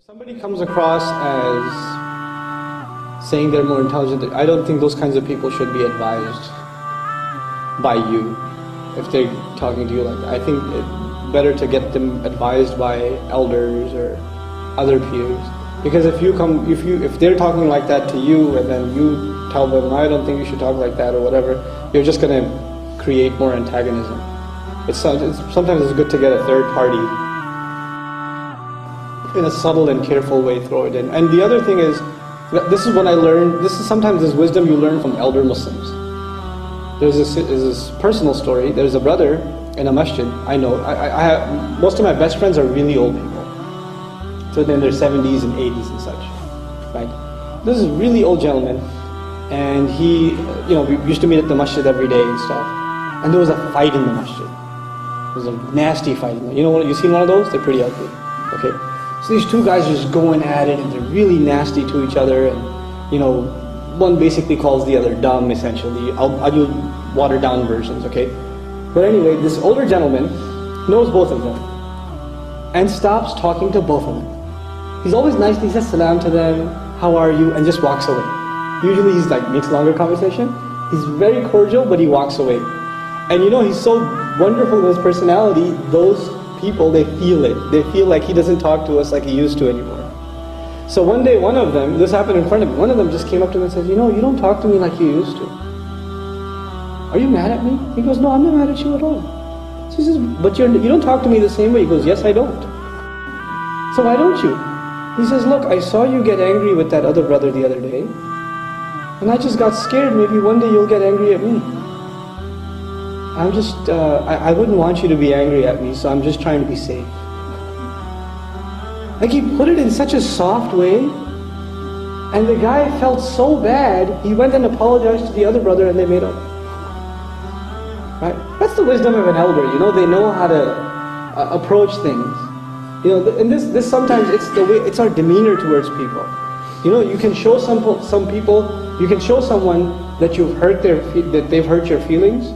Somebody comes across as saying they're more intelligent, I don't think those kinds of people should be advised by you if they're talking to you like that. I think it's better to get them advised by elders or other peers. Because if they're talking like that to you and then you tell them, I don't think you should talk like that or whatever, you're just going to create more antagonism. Sometimes it's good to get a third party in a subtle and careful way throw it in. And the other thing is, this is what I learned, sometimes this wisdom you learn from elder Muslims. There's this personal story. There's a brother in a masjid, I know, most of my best friends are really old people. So they're in their 70s and 80s and such, right? This is a really old gentleman, and he, we used to meet at the masjid every day and stuff. And there was a fight in the masjid. There was a nasty fight. You seen one of those? They're pretty ugly, okay? So these two guys are just going at it, and they're really nasty to each other, and one basically calls the other dumb, essentially. I'll do watered down versions, okay? But anyway, this older gentleman knows both of them, and stops talking to both of them. He's always nice, he says salam to them, how are you, and just walks away. Usually he's makes longer conversation. He's very cordial, but he walks away. And he's so wonderful in his personality, those people, they feel it. They feel like he doesn't talk to us like he used to anymore. So one day, one of them, this happened in front of me, one of them just came up to me and said, you don't talk to me like you used to. Are you mad at me? He goes, no, I'm not mad at you at all. So he says, but you don't talk to me the same way. He goes, yes, I don't. So why don't you? He says, look, I saw you get angry with that other brother the other day, and I just got scared, maybe one day you'll get angry at me. I'm just, I wouldn't want you to be angry at me, so I'm just trying to be safe. He put it in such a soft way, and the guy felt so bad, he went and apologized to the other brother and they made up. Right? That's the wisdom of an elder, they know how to approach things. And this sometimes it's our demeanor towards people. You can show some people, you can show someone that that they've hurt your feelings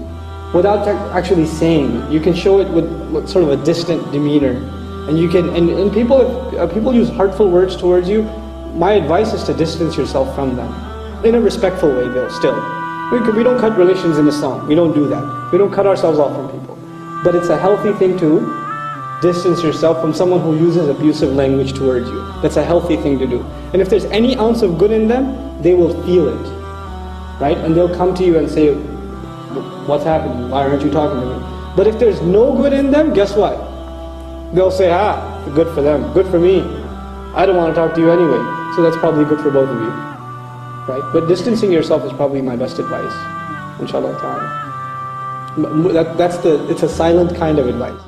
without actually saying it. You can show it with sort of a distant demeanor. And you can, and people, if people use hurtful words towards you, my advice is to distance yourself from them. In a respectful way though, still. We don't cut relations in Islam. We don't do that. We don't cut ourselves off from people. But it's a healthy thing to distance yourself from someone who uses abusive language towards you. That's a healthy thing to do. And if there's any ounce of good in them, they will feel it. Right? And they'll come to you and say, what's happening? Why aren't you talking to me? But if there's no good in them, guess what? They'll say, good for them, good for me. I don't want to talk to you anyway. So that's probably good for both of you. Right? But distancing yourself is probably my best advice. Inshallah ta'ala. It's a silent kind of advice.